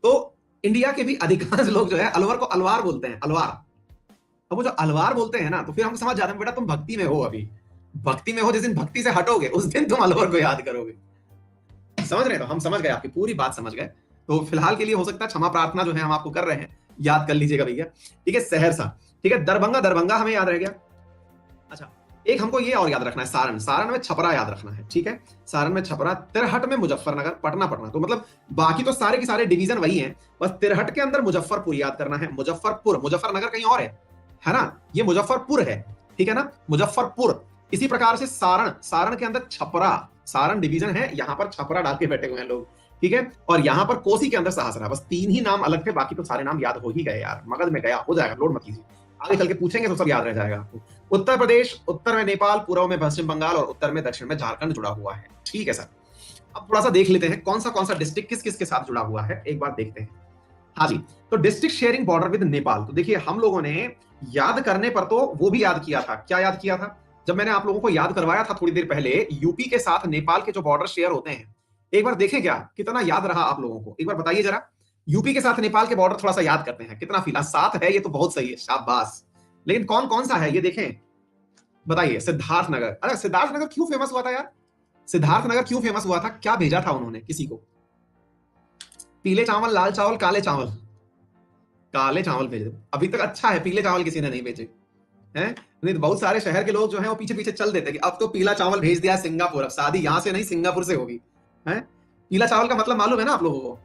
तो इंडिया के भी अधिकांश लोग जो है अलवर को अलवार बोलते हैं, अलवार। अब वो जो अलवार बोलते हैं ना, तो फिर हम समझ जाते हैं बेटा तुम भक्ति में हो, अभी भक्ति में हो। जिस दिन भक्ति से हटोगे उस दिन तुम अलवर को याद करोगे। समझ रहे हो? तो हम समझ गए, आपकी पूरी बात समझ गए। तो फिलहाल के लिए हो सकता है क्षमा प्रार्थना जो है हम आपको कर रहे हैं, याद कर लीजिएगा भैया। ठीक है, सहरसा, ठीक है, दरभंगा, दरभंगा हमें याद रह गया। अच्छा, एक हमको ये और याद रखना है, सारण, सारण में छपरा याद रखना है। ठीक है, सारण में छपरा, तिरहट में मुजफ्फरनगर, पटना पटना। तो मतलब बाकी तो सारे के सारे डिवीजन वही हैं, बस तिरहट के अंदर मुजफ्फरपुर याद करना है। मुजफ्फरपुर, मुजफ्फरनगर कहीं और है ना? ये मुजफ्फरपुर है, ठीक है ना, मुजफ्फरपुर। इसी प्रकार से सारण, सारण के अंदर छपरा, सारण डिवीजन है, यहां पर छपरा डाल के बैठे हुए हैं लोग, ठीक है। और यहां पर कोसी के अंदर सहसरा। बस 3 ही नाम अलग थे, बाकी तो सारे नाम याद हो ही गए यार। मगध में गया हो जाएगा, लोड मत कीजिए, आगे चल के पूछेंगे तो सब याद रह जाएगा आपको। उत्तर प्रदेश, उत्तर में नेपाल, पूर्व में पश्चिम बंगाल और उत्तर में दक्षिण में झारखंड जुड़ा हुआ है। ठीक है सर, अब थोड़ा सा देख लेते हैं कौन सा डिस्ट्रिक्ट किस किस के साथ जुड़ा हुआ है, एक बार देखते हैं। हाँ जी, तो district sharing border with Nepal. तो देखिए हम लोगों ने याद करने पर तो वो भी याद किया था। क्या याद किया था? जब मैंने आप लोगों को याद करवाया था थोड़ी देर पहले, यूपी के साथ नेपाल के जो बॉर्डर शेयर होते हैं, एक बार देखें क्या कितना याद रहा आप लोगों को, एक बार बताइए जरा। यूपी के साथ नेपाल के बॉर्डर थोड़ा सा याद करते हैं, कितना फीला 7 है, ये तो बहुत सही है, शाबाश। लेकिन कौन कौन सा है ये देखें, बताइए। सिद्धार्थनगर। अरे सिद्धार्थनगर क्यों फेमस हुआ था यार? सिद्धार्थनगर क्यों फेमस हुआ था? क्या भेजा था उन्होंने किसी को? पीले चावल, लाल चावल, काले चावल? काले चावल भेजे। अभी तक अच्छा है, पीले चावल किसी ने नहीं भेजे हैं। नहीं तो बहुत सारे शहर के लोग जो हैं वो पीछे पीछे चल देते कि अब तो पीला चावल भेज दिया सिंगापुर, अब शादी यहां से नहीं सिंगापुर से होगी। हैं? पीला चावल का मतलब मालूम है ना आप लोगों को?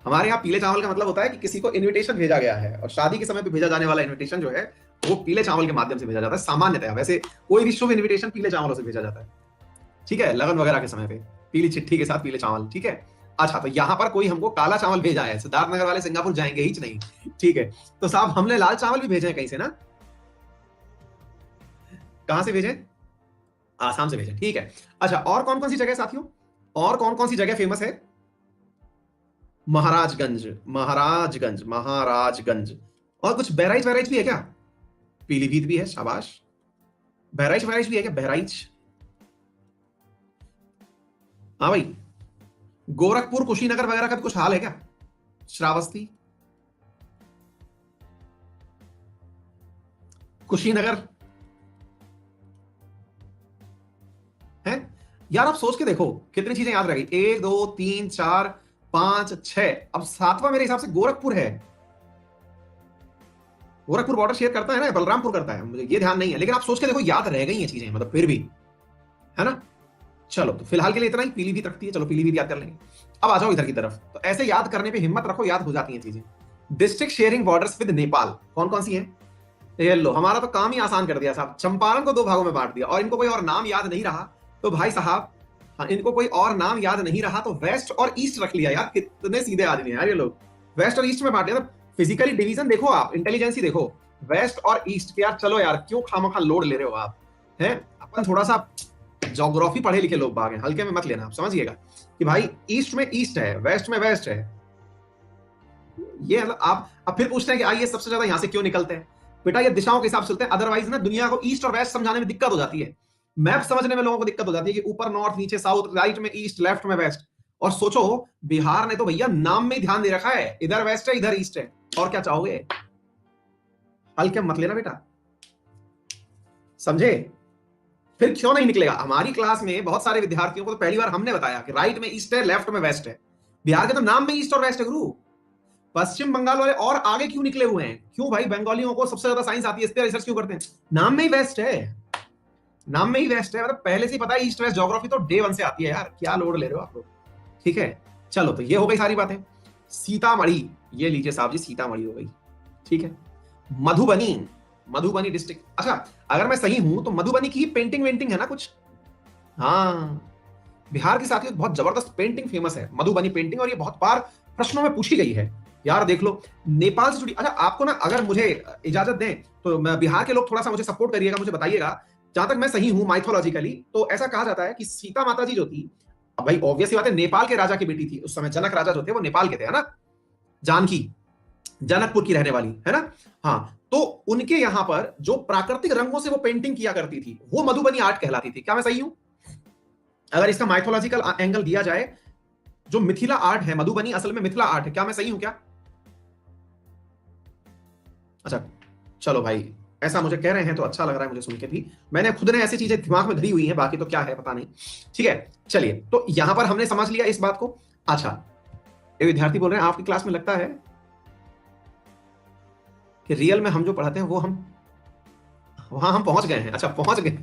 हमारे यहाँ पीले चावल का मतलब होता है कि किसी को इनविटेशन भेजा गया है, और शादी के समय पे भेजा जाने वाला इनविटेशन जो है वो पीले चावल के माध्यम से भेजा जाता है सामान्यतः। वैसे कोई भी शुभ इनविटेशन पीले चावलों से भेजा जाता है, ठीक है, लगन वगैरह के समय पे पीली चिट्ठी के साथ पीले चावल, ठीक है। अच्छा, तो यहाँ पर कोई हमको काला चावल भेजा है, सिद्धार्थनगर वाले सिंगापुर जाएंगे ही नहीं, ठीक है। तो साहब हमने लाल चावल भी भेजे हैं कहीं से ना, कहां से भेजे? आसाम से भेजे, ठीक है। अच्छा, और कौन कौन सी जगह साथियों, और कौन कौन सी जगह फेमस है? महाराजगंज, महाराजगंज, महाराजगंज। और कुछ बहराइच, बहराइच भी है क्या? पीलीभीत भी है, शाबाश। बहराइच, बहराइच भी है क्या? बहराइच, हाँ भाई। गोरखपुर, कुशीनगर वगैरह का कुछ हाल है क्या? श्रावस्ती, कुशीनगर है यार। आप सोच के देखो कितनी चीजें याद रह गई। 1 2 3 4 5 6, अब 7वां मेरे हिसाब से गोरखपुर है। गोरखपुर बॉर्डर शेयर करता है ना, बलरामपुर करता है, मुझे ये ध्यान नहीं है, लेकिन आप सोच के देखो याद रह गई ये चीजें, मतलब फिर भी, है ना। चलो तो फिलहाल के लिए इतना ही, पीलीभीत रखती है, चलो पीलीभीत याद कर लेंगे। अब आ जाओ इधर की तरफ, तो ऐसे याद करने पे हिम्मत रखो, याद हो जाती हैं चीजें। District sharing borders with Nepal कौन कौन सी हैं? ये लो, हमारा तो काम ही आसान कर दिया साहब, चंपारण को 2 भागों में बांट दिया, और इनको कोई और नाम याद नहीं रहा तो भाई साहब हाँ, इनको कोई और नाम याद नहीं रहा तो वेस्ट और ईस्ट रख लिया यार। कितने सीधे आदमी हैं यार ये लोग, वेस्ट और ईस्ट में बांट दिया। तो फिजिकली डिवीजन देखो आप, इंटेलिजेंसी देखो, वेस्ट और ईस्ट के। यार चलो यार, क्यों खामखा लोड ले रहे हो आप, हैं? अपन थोड़ा सा ज्योग्राफी पढ़े लिखे लोग बाग हैं, हल्के में मत लेना, आप समझिएगा कि भाई ईस्ट में ईस्ट है, वेस्ट में वेस्ट है। ये आप अब फिर पूछते हैं कि आइए सबसे ज्यादा यहां से क्यों निकलते हैं। बेटा ये दिशाओं के हिसाब से चलते हैं, अदरवाइज ना दुनिया को ईस्ट और वेस्ट समझाने में दिक्कत हो जाती है, मैप समझने में लोगों को दिक्कत हो जाती है कि ऊपर नॉर्थ, नीचे साउथ, राइट में ईस्ट, लेफ्ट में वेस्ट। और सोचो बिहार ने तो भैया नाम में ध्यान दे रखा है, इधर वेस्ट है इधर ईस्ट है, और क्या चाहोगे। हल्के मत लेना बेटा, समझे। फिर क्यों नहीं निकलेगा। हमारी क्लास में बहुत सारे विद्यार्थियों को तो पहली बार हमने बताया कि राइट में ईस्ट है, लेफ्ट में वेस्ट है। बिहार के तो नाम में ईस्ट और वेस्ट है गुरु। पश्चिम बंगाल वाले और आगे क्यों निकले हुए हैं, क्यों भाई बंगालियों को सबसे ज्यादा साइंस आती है, इस पर रिसर्च क्यों करते हैं। नाम में ही वेस्ट है, नाम में ही वेस्ट है, मतलब पहले से ही पता है। ईस्ट वेस्ट ज्योग्राफी तो डे 1 से आती है यार, क्या लोड ले रहे हो आप लोग। ठीक है, चलो तो ये हो गई सारी बातें। सीतामढ़ी, ये लीजिए साहब जी, सीतामढ़ी हो गई। ठीक है, मधुबनी, मधुबनी डिस्ट्रिक्ट। अच्छा, अगर मैं सही हूं तो मधुबनी की पेंटिंग वेंटिंग है ना कुछ। हाँ, बिहार की साथियों बहुत जबरदस्त पेंटिंग फेमस है, मधुबनी पेंटिंग, और ये बहुत बार प्रश्नों में पूछी गई है यार। देख लो, नेपाल से जुड़ी। अच्छा, आपको ना अगर मुझे इजाजत दें तो बिहार के लोग थोड़ा सा मुझे सपोर्ट करिएगा, मुझे बताइएगा जहां तक मैं सही हूं माइथोलॉजिकली, तो ऐसा कहा जाता है कि सीता माता जी जो थी, अब भाई ऑब्वियस ही बात है, नेपाल के राजा की बेटी थी उस समय। जनक राजा जो थे वो नेपाल के थे, है ना। जानकी जनकपुर की रहने वाली है ना। हाँ, तो उनके यहां पर जो प्राकृतिक रंगों से वो पेंटिंग किया करती थी, वो मधुबनी आर्ट कहलाती थी। क्या मैं सही हूं, अगर इसका माइथोलॉजिकल एंगल दिया जाए। जो मिथिला आर्ट है, मधुबनी असल में मिथिला आर्ट है। क्या मैं सही हूं क्या। अच्छा, चलो भाई, ऐसा मुझे कह रहे हैं तो अच्छा लग रहा है मुझे सुन के भी। मैंने खुद ने ऐसी चीजें दिमाग में धरी हुई हैं, बाकी तो क्या है पता नहीं। ठीक है, चलिए, तो यहां पर हमने समझ लिया इस बात को। अच्छा, एक विद्यार्थी बोल रहे हैं आपकी क्लास में लगता है कि रियल में हम जो पढ़ाते हैं वो हम वहां हम पहुंच गए हैं। अच्छा, पहुंच गए।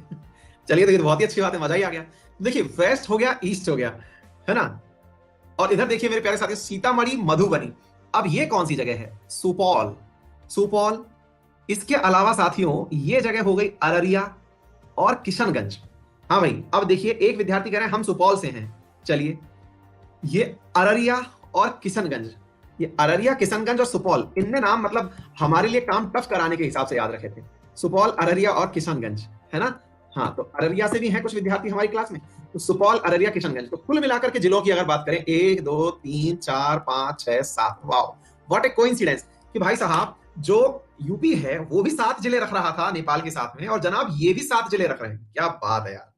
चलिए, तो ये तो बहुत ही अच्छी बात है, मजा ही आ गया। देखिए, वेस्ट हो गया, ईस्ट हो गया, है ना। और इधर देखिए मेरे प्यारे साथी, सीतामढ़ी, मधुबनी। अब ये कौन सी जगह है, सुपौल, सुपौल। इसके अलावा साथियों ये जगह हो गई अररिया और किशनगंज। हाँ भाई, अब देखिए एक विद्यार्थी कह रहे हैं हम सुपौल से हैं। चलिए, ये अररिया और किशनगंज, ये अररिया, किशनगंज और सुपौल, इनने नाम मतलब हमारे लिए काम टफ कराने के हिसाब से याद रखे थे। सुपौल, अररिया और किशनगंज, है ना। हाँ, तो अररिया से भी हैं कुछ विद्यार्थी हमारी क्लास में। तो सुपौल, अररिया, किशनगंज, तो कुल मिलाकर के जिलों की अगर बात करें 1 2 3 4 5 6 7, वाओ व्हाट ए कोइंसिडेंस कि भाई साहब जो यूपी है वो भी 7 जिले रख रहा था नेपाल के साथ में, और जनाब ये भी 7 जिले रख रहे हैं। क्या बात है यार,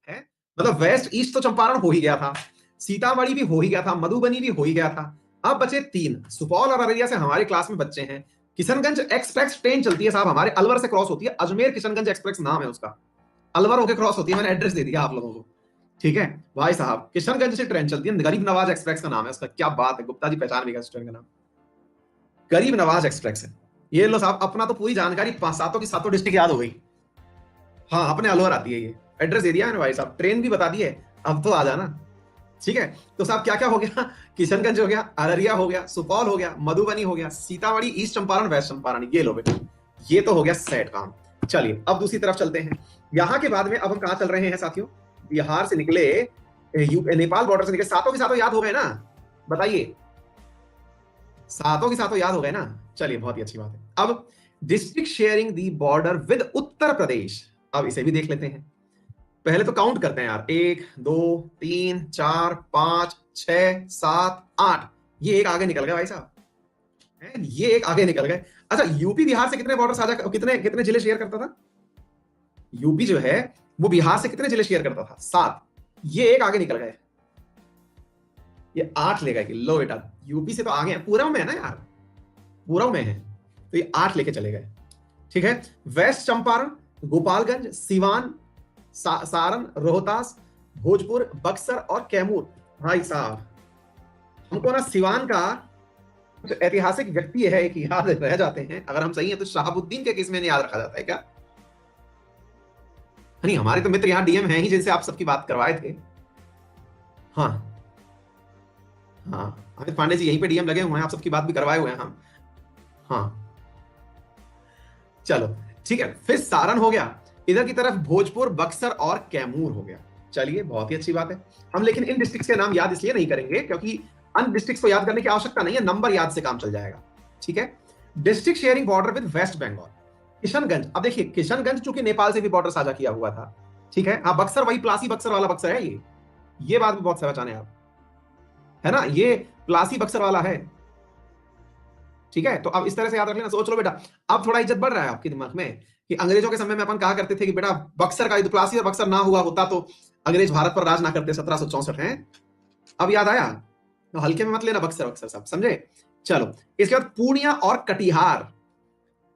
है। मतलब वेस्ट ईस्ट तो चंपारण हो ही गया था, सीतामढ़ी भी हो ही गया था, मधुबनी भी हो ही गया था। अब बचे 3, सुपौल और अररिया से हमारे क्लास में बच्चे हैं। किशनगंज एक्सप्रेस ट्रेन चलती है साहब, हमारे अलवर से क्रॉस होती है, अजमेर किशनगंज एक्सप्रेस नाम है उसका, अलवर होकर क्रॉस होती है। मैंने एड्रेस दे दिया आप लोगों को। ठीक है भाई साहब, किशनगंज से ट्रेन चलती है, गरीब नवाज एक्सप्रेस का नाम है उसका। क्या बात है, गुप्ता जी पहचान भी गए ट्रेन का नाम, गरीब नवाज एक्सप्रेस है। ये लो साहब, अपना तो पूरी जानकारी सातों की सातों डिस्ट्रिक्ट याद हो गई। हाँ, अपने अलवर आती है, ये एड्रेस दे दिया मैंने भाई साहब, ट्रेन भी बता दी है, अब तो आ जाना। ठीक है, तो साहब क्या क्या हो गया, किशनगंज हो गया, अररिया हो गया, सुपौल हो गया, मधुबनी हो गया, सीतामढ़ी, ईस्ट चंपारण, वेस्ट चंपारण। ये लो बेटा, ये तो हो गया सेट काम। चलिए अब दूसरी तरफ चलते हैं। यहां के बाद में अब हम कहां चल रहे हैं साथियों, बिहार से निकले, नेपाल बॉर्डर से निकले, सातों के सातों याद हो गए ना, बताइए, सातों के सातों याद हो गए ना। चलिए, बहुत ही अच्छी बात है। अब district sharing the border with Uttar Pradesh, अब इसे भी देख लेते हैं। पहले तो काउंट करते हैं यार, 1 2 3 4 5 6 7 8, ये एक आगे निकल गया भाई साहब, ये एक आगे निकल गए। अच्छा, यूपी बिहार से कितने बॉर्डर साझा, कितने कितने जिले शेयर करता था, यूपी जो है वो बिहार से कितने जिले शेयर करता था, 7, ये एक आगे निकल गए, ये 8 ले गए कि लो बेटा, यूपी से तो आगे है, पूर्व में है ना यार, पूर्व में है, तो ये 8 लेके चले गए। ठीक है, वेस्ट चंपारण, गोपालगंज, सिवान, सारण, रोहतास, भोजपुर, बक्सर और कैमूर। भाई साहब, हमको ना सिवान का जो ऐतिहासिक व्यक्ति है एक याद रह जाते हैं, अगर हम सही हैं तो शहाबुद्दीन के केस में याद रखा जाता है क्या। नहीं, हमारे तो मित्र यहाँ डीएम हैं ही जिनसे आप सबकी बात करवाए थे। हाँ हाँ, अमित पांडे जी यहीं पे डीएम लगे हुए हैं, आप सबकी बात भी करवाए हुए हैं हम। हाँ, चलो ठीक है, फिर सारण हो गया, इधर की तरफ भोजपुर, बक्सर और कैमूर हो गया। चलिए, बहुत ही अच्छी बात है। हम लेकिन इन डिस्ट्रिक्ट्स के नाम याद इसलिए नहीं करेंगे क्योंकि अन्य डिस्ट्रिक्ट्स को याद करने की आवश्यकता नहीं है, नंबर याद से काम चल जाएगा। ठीक है। District sharing border with West Bengal, Kishanganj. अब देखिए, किशनगंज चूंकि नेपाल से भी बॉर्डर साझा किया हुआ था। ठीक है। हाँ, बक्सर वही प्लासी बक्सर वाला बक्सर है ये बात भी बहुत समझ आने आप, है ना, ये प्लासी बक्सर वाला है। ठीक है। तो अब इस तरह से याद रख लेना, सोच लो बेटा। अब थोड़ा इज्जत बढ़ रहा है आपके दिमाग में कि अंग्रेजों के समय में अपन कहा करते थे कि बेटा बक्सर का प्लासी और बक्सर ना हुआ होता तो अंग्रेज भारत पर राज ना करते 1764 है। अब याद आया, तो हल्के में मत लेना बक्सर बक्सर सब, समझे। चलो, इसके बाद पूर्णिया और कटिहार,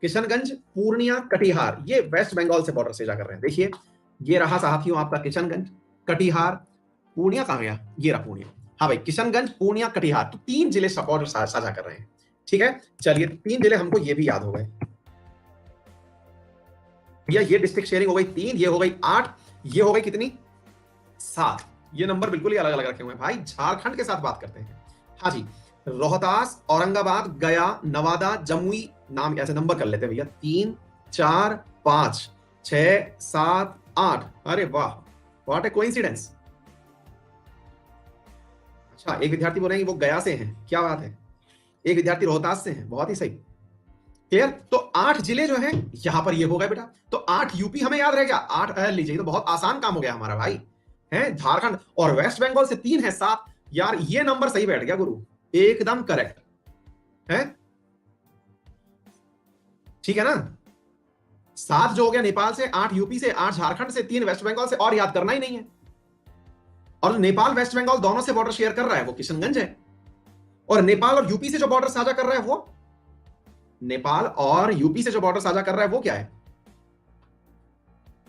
किशनगंज, पूर्णिया, कटिहार, ये वेस्ट बंगाल से बॉर्डर से जा कर रहे हैं। देखिए, ये रहा साथियों आपका किशनगंज, कटिहार, पूर्णिया कहां गया, ये रहा पूर्णिया। हाँ भाई, किशनगंज, पूर्णिया, कटिहार, तो 3 जिले बॉर्डर साझा कर रहे हैं। ठीक है। चलिए, 3 जिले हमको ये भी याद हो गए। ये डिस्ट्रिक्ट शेयरिंग हो गई 3, ये हो गई 8, ये हो गई कितनी, 7। ये नंबर बिल्कुल ही अलग अलग रखे हुए हैं भाई, झारखंड के साथ बात करते हैं। हाँ जी, रोहतास, औरंगाबाद, गया, नवादा, जमुई, नाम ऐसे नंबर कर लेते हैं भैया, 3, 4, 5, 6, 7, 8। अरे वाह, व्हाट ए कोइंसिडेंस। अच्छा, एक विद्यार्थी बोल रहे हैं कि वो गया से हैं, क्या बात है। एक विद्यार्थी रोहतास से हैं, बहुत ही सही। क्लियर। तो 8 जिले जो हैं यहां पर ये हो गए बेटा। तो 8 यूपी हमें याद रह गया, 8 लीजिए, तो बहुत आसान काम हो गया हमारा भाई, है। झारखंड और वेस्ट बंगाल से 3 है, 7। यार ये नंबर सही बैठ गया गुरु, एकदम करेक्ट है। ठीक है ना। 7 जो हो गया नेपाल से, 8 यूपी से, 8 झारखंड से, 3 वेस्ट बंगाल से, और याद करना ही नहीं है। और नेपाल वेस्ट बंगाल दोनों से बॉर्डर शेयर कर रहा है वो किशनगंज है। और नेपाल और यूपी से जो बॉर्डर साझा कर रहा है वो, नेपाल और यूपी से जो बॉर्डर साझा कर रहा है वो क्या है,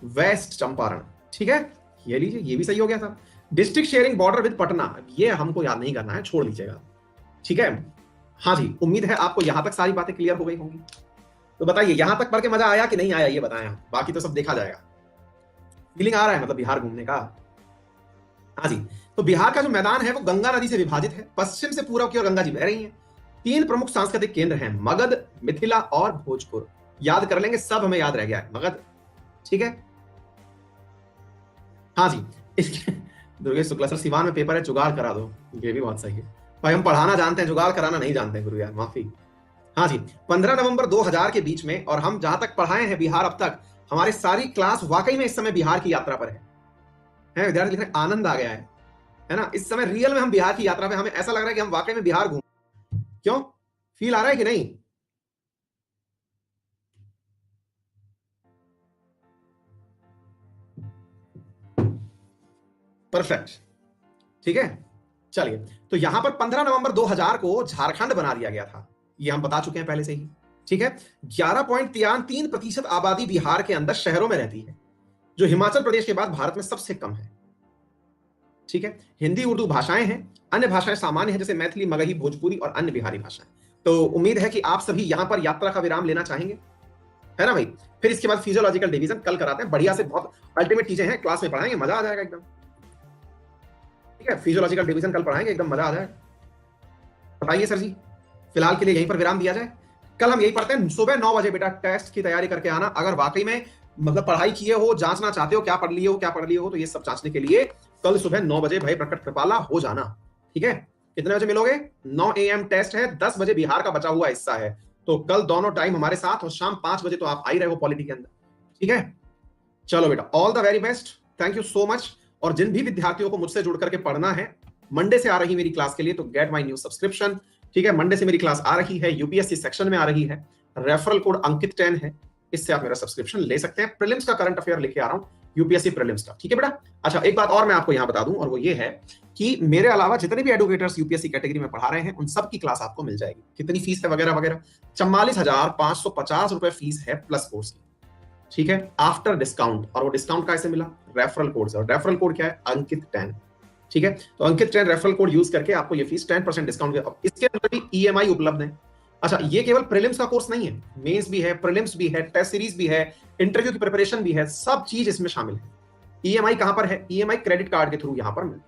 वेस्ट चंपारण। ठीक है, ये लीजिए, ये भी सही हो गया था। District sharing border with Patna, ये हमको याद नहीं करना है, छोड़ दीजिएगा। ठीक है। हाँ जी, उम्मीद है आपको यहां तक सारी बातें क्लियर हो गई होंगी। तो बताइए, यहां तक पढ़ के मजा आया कि नहीं आया, ये बताएं आप, बाकी तो सब देखा जाएगा। फीलिंग आ रहा है मतलब बिहार घूमने का। हाँ जी, तो बिहार का जो मैदान है वो गंगा नदी से विभाजित है, पश्चिम से पूर्व की ओर गंगा जी बह रही हैं। 3 प्रमुख सांस्कृतिक केंद्र हैं, मगध, मिथिला और भोजपुर। याद कर लेंगे, सब हमें याद रह गया है, मगध। ठीक है। हाँ जी, इसके दुर्गेश शुक्ला सर, सिवान में पेपर है, जुगाड़ करा दो, ये भी बहुत सही है भाई। हम पढ़ाना जानते हैं, जुगाड़ कराना नहीं जानते गुरु यार, माफी। हाँ जी, 15 नवंबर 2000 के बीच में, और हम जहां तक पढ़ाए हैं बिहार अब तक, हमारी सारी क्लास वाकई में इस समय बिहार की यात्रा पर है। विद्यार्थी लिख रहे हैं, आनंद आ गया है ना। इस समय रियल में हम बिहार की यात्रा पे, हमें ऐसा लग रहा है कि हम वाकई में बिहार घूम। क्यों, फील आ रहा है कि नहीं। परफेक्ट। ठीक है। चलिए, तो यहां पर 15 नवंबर 2000 को झारखंड बना दिया गया था, ये हम बता चुके हैं पहले से ही। ठीक है। 11.3% आबादी बिहार के अंदर शहरों में रहती है, जो हिमाचल प्रदेश के बाद भारत में सबसे कम है। ठीक है। हिंदी उर्दू भाषाएं हैं, अन्य भाषाएं सामान्य हैं, जैसे मैथिली, मगही, भोजपुरी और अन्य बिहारी भाषाएं। तो उम्मीद है कि आप सभी यहां पर यात्रा का विराम लेना चाहेंगे, है ना भाई। फिर इसके बाद फिजियोलॉजिकल डिवीजन कल कराते हैं, बढ़िया से, बहुत अल्टीमेट चीजें हैं, क्लास में पढ़ाएंगे, मजा आ जाएगा एकदम। ठीक है, फिजियोलॉजिकल डिवीजन कल पढ़ाएंगे, एकदम मजा आ जाएगा। बताइए सर जी, फिलहाल के लिए यहीं पर विराम दिया जाए। कल हम यही पढ़ते हैं, सुबह 9 बजे बेटा टेस्ट की तैयारी करके आना। अगर वाकई में मतलब पढ़ाई किए हो, जांचना चाहते हो क्या पढ़ लिए हो क्या पढ़ लिए हो, तो ये सब जांचने के लिए कल सुबह 9 बजे भाई प्रकट कृपाला हो जाना। ठीक है। कितने बजे मिलोगे, 9 AM टेस्ट है, 10 बजे बिहार का बचा हुआ हिस्सा है। तो कल दोनों टाइम हमारे साथ, और शाम 5 बजे तो आप आ ही रहे हो पॉलिटी के अंदर। ठीक है। चलो बेटा, all the very best, thank you so much. और जिन भी विद्यार्थियों को मुझसे जुड़ करके पढ़ना है, मंडे से आ रही मेरी क्लास के लिए, तो गेट माय न्यू सब्सक्रिप्शन। ठीक है, मंडे से मेरी क्लास आ रही है, यूपीएससी सेक्शन में आ रही है, रेफरल कोड अंकित 10 है, इससे आप मेरा सब्सक्रिप्शन ले सकते हैं। प्रीलिम्स का करंट अफेयर लेके आ रहा हूं, यूपीएससी प्रीलिम्स का। ठीक है बेटा। अच्छा, एक बात और मैं आपको यहां बता दूं, और वो ये है कि मेरे अलावा जितने भी एडुकेटर्स यूपीएससी कैटेगरी में पढ़ा रहे हैं, उन सब की क्लास आपको मिल जाएगी। कितनी फीस है वगैरह वगैरह, 44,550 रुपए फीस है प्लस कोर्स की। ठीक है, आफ्टर डिस्काउंट। और वो डिस्काउंट कैसे मिला, रेफरल कोड से। और रेफरल कोड क्या है, अंकित 10। ठीक है, तो अंकित 10 रेफरल कोड यूज करके आपको ये फीस 10% डिस्काउंट। इसके अंदर भी ईएमआई उपलब्ध है। अच्छा, ये केवल प्रीलिम्स का कोर्स नहीं है, मेंस भी है, प्रीलिम्स भी है, टेस्ट सीरीज भी है, इंटरव्यू की प्रिपरेशन भी है, सब चीज इसमें शामिल है। ईएमआई कहां पर है, ईएमआई क्रेडिट कार्ड के थ्रू यहां पर मिल।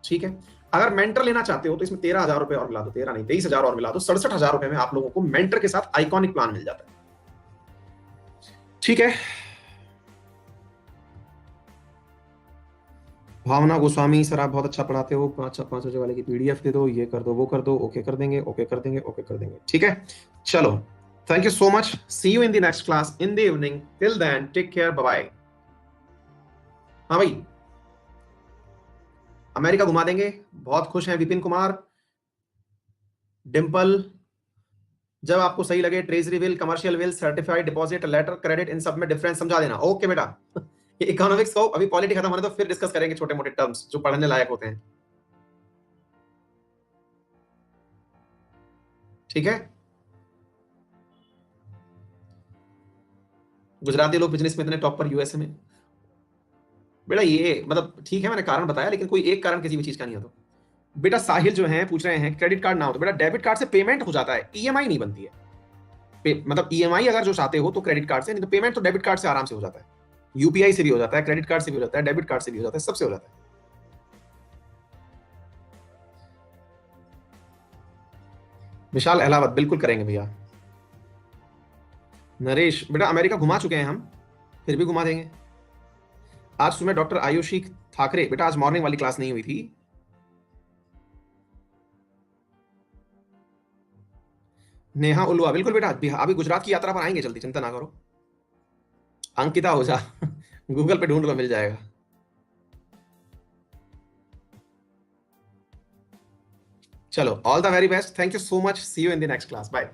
ठीक है। अगर मेंटर लेना चाहते हो तो इसमें 13,000 रुपए और मिला दो, 13 नहीं 23,000 और मिला दो, 67,000 रुपए में आप लोगों को मेंटर के साथ आइकॉनिक प्लान मिल जाता है। ठीक है। भावना गोस्वामी, सर आप बहुत अच्छा पढ़ाते हो, 5 बजे वाले की पीडीएफ दे दो, ये कर दो, वो कर दो, ओके कर देंगे, ओके कर देंगे, ओके कर देंगे, ठीक है। चलो, thank you so much, see you in the next class in the evening, till then take care, bye bye. हाँ भाई, अमेरिका घुमा देंगे, बहुत खुश हैं विपिन कुमार, डिम्पल। जब आपको सही लगे, treasury bill, commercial bill, certified deposit, letter credit, इन सब में डिफरेंस समझा देना, ओके बेटा। इकोनॉमिक्स को अभी पॉलिटी खत्म होने तो फिर डिस्कस करेंगे छोटे मोटे टर्म्स जो पढ़ने लायक होते हैं, ठीक है। गुजराती लोग बिजनेस में इतने टॉप पर यूएसए में, बेटा ये मतलब ठीक है, मैंने कारण बताया, लेकिन कोई एक कारण किसी भी चीज का नहीं है। तो बेटा साहिल जो है पूछ रहे हैं क्रेडिट कार्ड ना हो तो बेटा डेबिट कार्ड से पेमेंट हो जाता है, ईएमआई नहीं बनती है। मतलब ईएमआई अगर जो चाहते हो तो क्रेडिट कार्ड से, नहीं तो पेमेंट तो डेबिट कार्ड से आराम से हो जाता है। यूपीआई से भी हो जाता है, क्रेडिट कार्ड से भी हो जाता है, डेबिट कार्ड से भी हो जाता है, सबसे हो जाता है। विशाल अहलावत, बिल्कुल करेंगे भैया। नरेश, बेटा अमेरिका घुमा चुके हैं हम, फिर भी घुमा देंगे। आज सुबह डॉक्टर आयुषी ठाकरे, बेटा आज मॉर्निंग वाली क्लास नहीं हुई थी। नेहा उल्वा, बिल्कुल बेटा, अभी गुजरात की यात्रा पर आएंगे जल्दी, चिंता ना करो। अंकिता हो जा, गूगल पे ढूंढ लो, मिल जाएगा। चलो, all the very best, thank you so much, see you in the next class, bye.